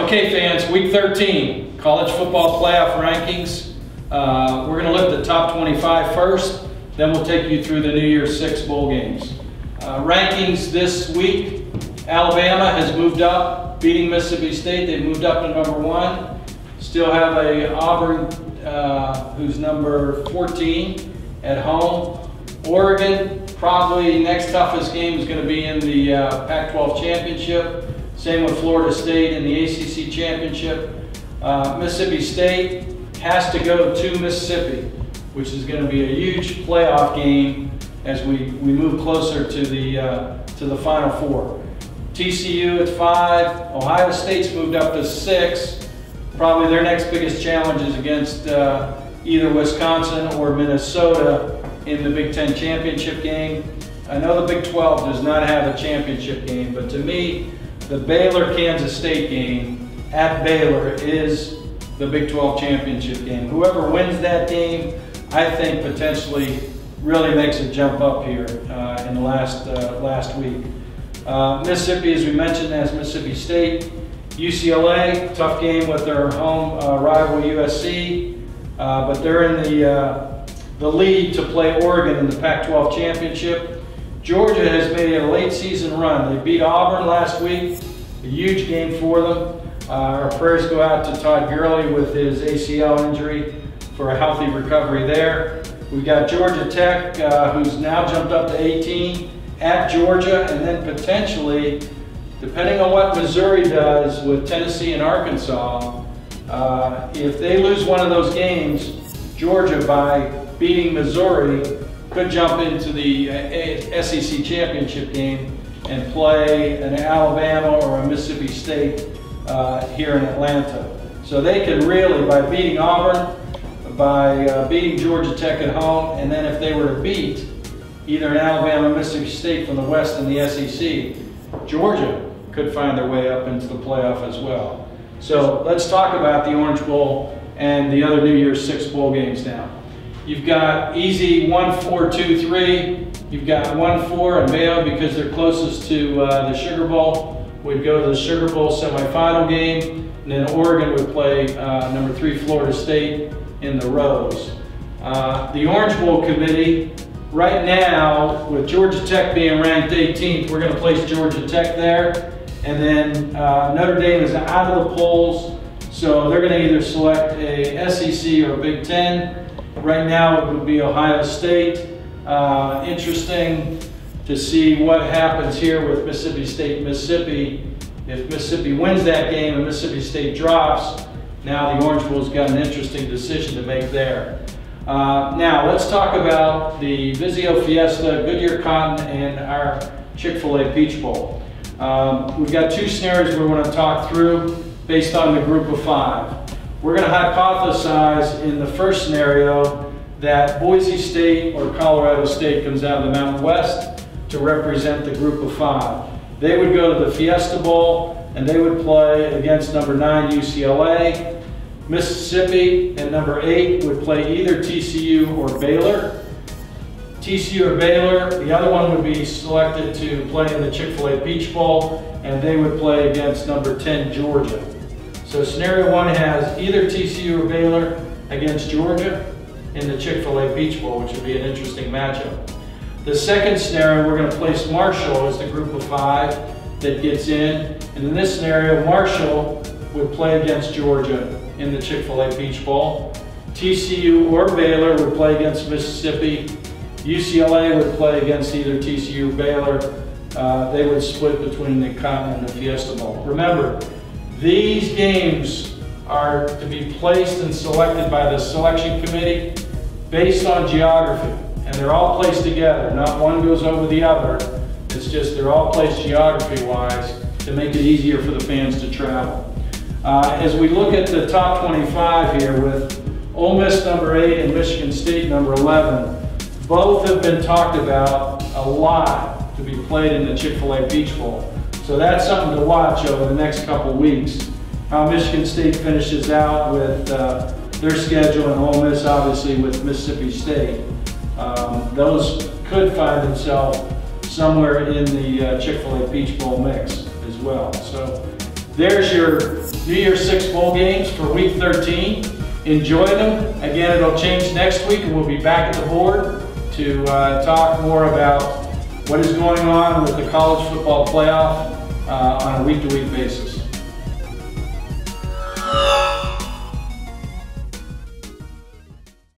Okay fans, week 13, college football playoff rankings. We're going to look at the top 25 first, then we'll take you through the New Year's 6 bowl games. Rankings this week, Alabama has moved up, beating Mississippi State. They've moved up to number 1. Still have a Auburn who's number 14 at home. Oregon, probably next toughest game is going to be in the Pac-12 championship. Same with Florida State in the ACC championship. Mississippi State has to go to Mississippi, which is going to be a huge playoff game as we move closer to the Final Four. TCU at 5. Ohio State's moved up to 6. Probably their next biggest challenge is against either Wisconsin or Minnesota in the Big Ten championship game. I know the Big 12 does not have a championship game, but to me, the Baylor-Kansas State game at Baylor is the Big 12 championship game. Whoever wins that game, I think potentially really makes a jump up here in the last week. Mississippi, as we mentioned, has Mississippi State. UCLA, tough game with their home rival USC, but they're in the lead to play Oregon in the Pac-12 championship. Georgia has made a late season run. They beat Auburn last week, a huge game for them. Our prayers go out to Todd Gurley with his ACL injury for a healthy recovery there. We've got Georgia Tech, who's now jumped up to 18 at Georgia, and then potentially, depending on what Missouri does with Tennessee and Arkansas, if they lose one of those games, Georgia, by beating Missouri, could jump into the SEC championship game and play an Alabama or a Mississippi State here in Atlanta. So they could really, by beating Auburn, by beating Georgia Tech at home, and then if they were to beat either an Alabama or Mississippi State from the West in the SEC, Georgia could find their way up into the playoff as well. So let's talk about the Orange Bowl and the other New Year's 6 bowl games now. You've got easy 1, 4, 2, 3. You've got 1, 4 and Mayo because they're closest to the Sugar Bowl. We'd go to the Sugar Bowl semifinal game, and then Oregon would play number 3 Florida State in the Rose. The Orange Bowl committee, right now, with Georgia Tech being ranked 18th, we're going to place Georgia Tech there, and then Notre Dame is out of the polls, so they're going to either select a SEC or a Big Ten. Right now it would be Ohio State. Interesting to see what happens here with Mississippi State, Mississippi. If Mississippi wins that game and Mississippi State drops, now the Orange Bowl's got an interesting decision to make there. Now let's talk about the Vizio Fiesta, Goodyear Cotton, and our Chick-fil-A Peach Bowl. We've got 2 scenarios we want to talk through based on the group of 5. We're going to hypothesize in the first scenario that Boise State or Colorado State comes out of the Mountain West to represent the group of 5. They would go to the Fiesta Bowl and they would play against number 9 UCLA. Mississippi and number 8 would play either TCU or Baylor. TCU or Baylor, the other one would be selected to play in the Chick-fil-A Peach Bowl, and they would play against number 10 Georgia. So scenario 1 has either TCU or Baylor against Georgia in the Chick-fil-A Peach Bowl, which would be an interesting matchup. The second scenario, we're going to place Marshall as the group of 5 that gets in. And in this scenario, Marshall would play against Georgia in the Chick-fil-A Peach Bowl. TCU or Baylor would play against Mississippi. UCLA would play against either TCU or Baylor. They would split between the Cotton and the Fiesta Bowl. Remember, these games are to be placed and selected by the selection committee based on geography, and they're all placed together. Not one goes over the other. It's just they're all placed geography-wise to make it easier for the fans to travel. As we look at the top 25 here with Ole Miss number 8 and Michigan State number 11, both have been talked about a lot to be played in the Chick-fil-A Peach Bowl. So that's something to watch over the next couple weeks. How Michigan State finishes out with their schedule, and Ole Miss obviously with Mississippi State. Those could find themselves somewhere in the Chick-fil-A Peach Bowl mix as well. So there's your New Year's 6 bowl games for week 13. Enjoy them. Again, it'll change next week, and we'll be back at the board to talk more about what is going on with the college football playoff on a week-to-week basis.